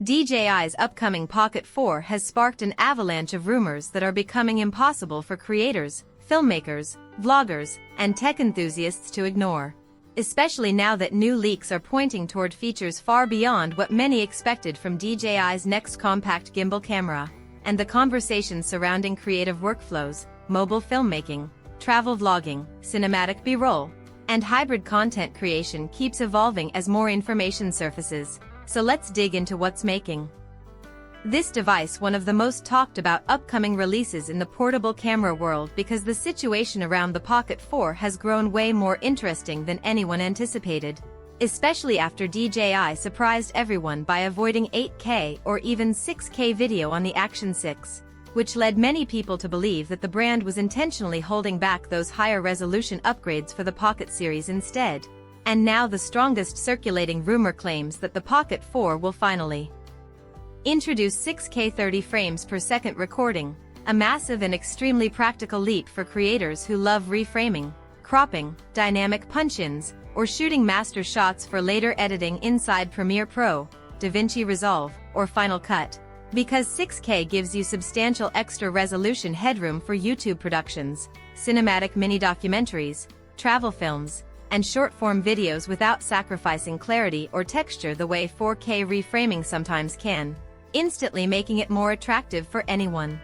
DJI's upcoming Pocket 4 has sparked an avalanche of rumors that are becoming impossible for creators, filmmakers, vloggers, and tech enthusiasts to ignore. Especially now that new leaks are pointing toward features far beyond what many expected from DJI's next compact gimbal camera, and the conversation surrounding creative workflows, mobile filmmaking, travel vlogging, cinematic B-roll, and hybrid content creation keeps evolving as more information surfaces. So let's dig into what's making this device one of the most talked about upcoming releases in the portable camera world, because the situation around the Pocket 4 has grown way more interesting than anyone anticipated, especially after DJI surprised everyone by avoiding 8K or even 6K video on the Action 6, which led many people to believe that the brand was intentionally holding back those higher resolution upgrades for the Pocket series instead. And now the strongest circulating rumor claims that the Pocket 4 will finally introduce 6K 30 frames per second recording, a massive and extremely practical leap for creators who love reframing, cropping, dynamic punch-ins, or shooting master shots for later editing inside Premiere Pro, DaVinci Resolve, or Final Cut. Because 6K gives you substantial extra resolution headroom for YouTube productions, cinematic mini-documentaries, travel films, and short-form videos without sacrificing clarity or texture the way 4K reframing sometimes can, instantly making it more attractive for anyone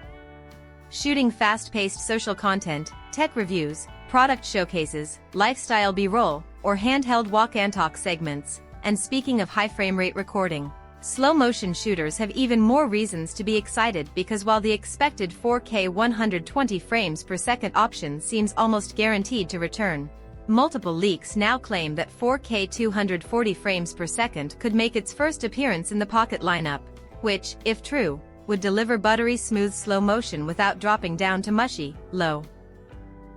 shooting fast-paced social content, tech reviews, product showcases, lifestyle B-roll, or handheld walk-and-talk segments. And speaking of high frame rate recording, slow-motion shooters have even more reasons to be excited, because while the expected 4K 120 frames per second option seems almost guaranteed to return, multiple leaks now claim that 4K 240 frames per second could make its first appearance in the Pocket lineup, which, if true, would deliver buttery smooth slow motion without dropping down to mushy, low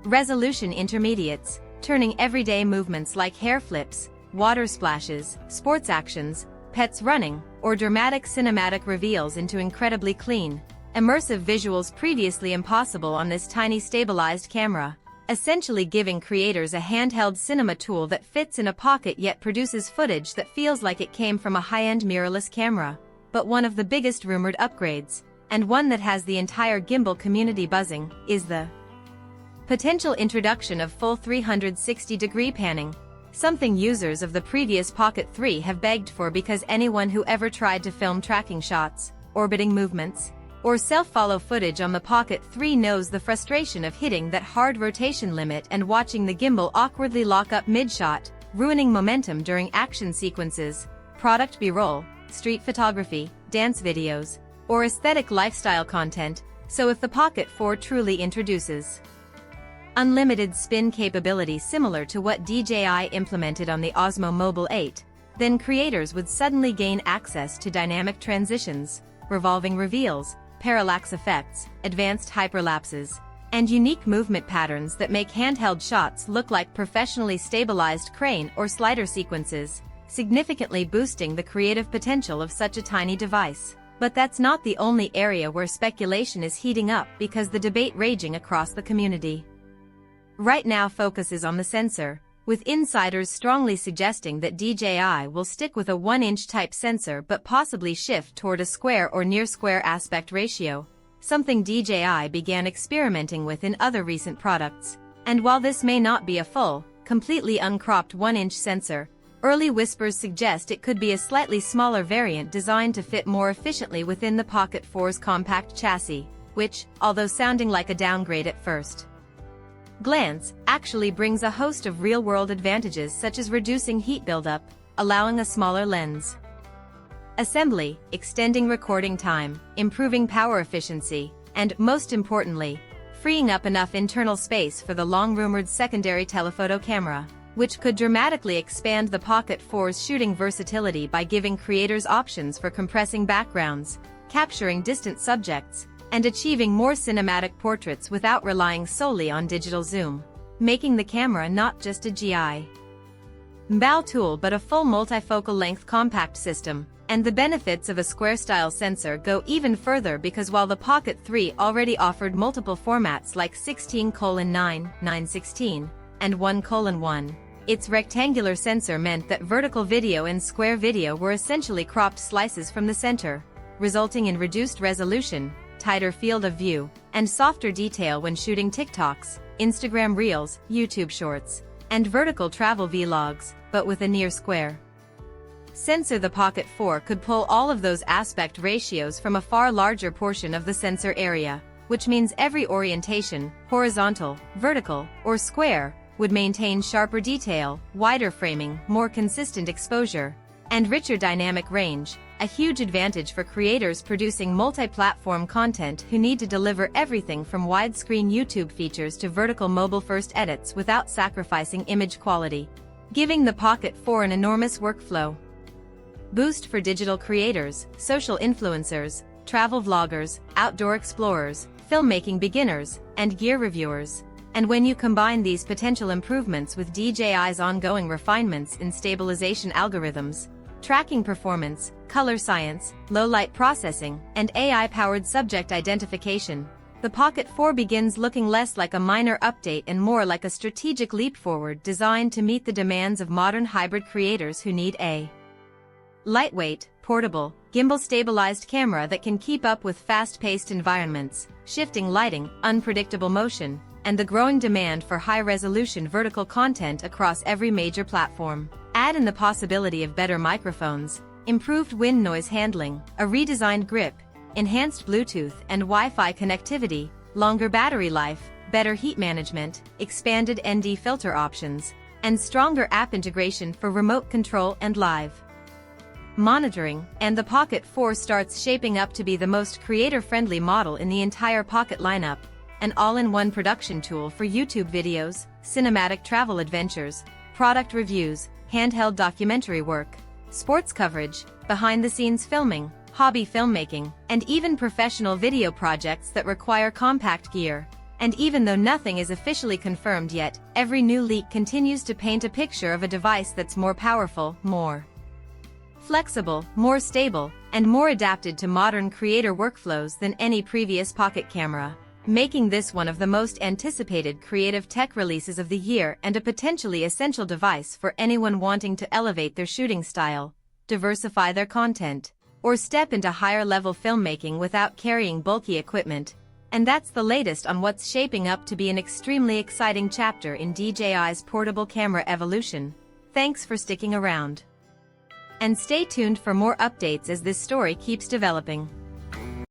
resolution intermediates, turning everyday movements like hair flips, water splashes, sports actions, pets running, or dramatic cinematic reveals into incredibly clean, immersive visuals previously impossible on this tiny stabilized camera, essentially giving creators a handheld cinema tool that fits in a pocket yet produces footage that feels like it came from a high-end mirrorless camera. But one of the biggest rumored upgrades, and one that has the entire gimbal community buzzing, is the potential introduction of full 360-degree panning, something users of the previous Pocket 3 have begged for, because anyone who ever tried to film tracking shots, orbiting movements, or self-follow footage on the Pocket 3 knows the frustration of hitting that hard rotation limit and watching the gimbal awkwardly lock up mid-shot, ruining momentum during action sequences, product B-roll, street photography, dance videos, or aesthetic lifestyle content. So if the Pocket 4 truly introduces unlimited spin capability similar to what DJI implemented on the Osmo Mobile 8, then creators would suddenly gain access to dynamic transitions, revolving reveals, parallax effects, advanced hyperlapses, and unique movement patterns that make handheld shots look like professionally stabilized crane or slider sequences, significantly boosting the creative potential of such a tiny device. But that's not the only area where speculation is heating up, because the debate raging across the community right now focuses on the sensor, with insiders strongly suggesting that DJI will stick with a 1-inch type sensor but possibly shift toward a square or near-square aspect ratio, something DJI began experimenting with in other recent products. And while this may not be a full, completely uncropped 1-inch sensor, early whispers suggest it could be a slightly smaller variant designed to fit more efficiently within the Pocket 4's compact chassis, which, although sounding like a downgrade at first glance, actually brings a host of real-world advantages, such as reducing heat buildup, allowing a smaller lens assembly, extending recording time, improving power efficiency, and, most importantly, freeing up enough internal space for the long-rumored secondary telephoto camera, which could dramatically expand the Pocket 4's shooting versatility by giving creators options for compressing backgrounds, capturing distant subjects, and achieving more cinematic portraits without relying solely on digital zoom, making the camera not just a gimbal tool but a full multifocal length compact system. And the benefits of a square-style sensor go even further, because while the Pocket 3 already offered multiple formats like 16:9, 9:16, and 1:1, Its rectangular sensor meant that vertical video and square video were essentially cropped slices from the center, resulting in reduced resolution, tighter field of view, and softer detail when shooting TikToks, Instagram Reels, YouTube Shorts, and vertical travel vlogs, but with a near square sensor. The Pocket 4 could pull all of those aspect ratios from a far larger portion of the sensor area, which means every orientation, horizontal, vertical, or square, would maintain sharper detail, wider framing, more consistent exposure, and richer dynamic range, a huge advantage for creators producing multi-platform content who need to deliver everything from widescreen YouTube features to vertical mobile-first edits without sacrificing image quality, giving the Pocket 4 an enormous workflow boost for digital creators, social influencers, travel vloggers, outdoor explorers, filmmaking beginners, and gear reviewers. And when you combine these potential improvements with DJI's ongoing refinements in stabilization algorithms, tracking performance, color science, low-light processing, and AI-powered subject identification, the Pocket 4 begins looking less like a minor update and more like a strategic leap forward designed to meet the demands of modern hybrid creators who need a lightweight, portable, gimbal-stabilized camera that can keep up with fast-paced environments, shifting lighting, unpredictable motion, and the growing demand for high-resolution vertical content across every major platform. Add in the possibility of better microphones, improved wind noise handling, a redesigned grip, enhanced Bluetooth and Wi-Fi connectivity, longer battery life, better heat management, expanded ND filter options, and stronger app integration for remote control and live monitoring, and the Pocket 4 starts shaping up to be the most creator-friendly model in the entire Pocket lineup, an all-in-one production tool for YouTube videos, cinematic travel adventures, product reviews, handheld documentary work, sports coverage, behind-the-scenes filming, hobby filmmaking, and even professional video projects that require compact gear. And even though nothing is officially confirmed yet, every new leak continues to paint a picture of a device that's more powerful, more flexible, more stable, and more adapted to modern creator workflows than any previous pocket camera, making this one of the most anticipated creative tech releases of the year and a potentially essential device for anyone wanting to elevate their shooting style, diversify their content, or step into higher-level filmmaking without carrying bulky equipment. And that's the latest on what's shaping up to be an extremely exciting chapter in DJI's portable camera evolution. Thanks for sticking around. And stay tuned for more updates as this story keeps developing.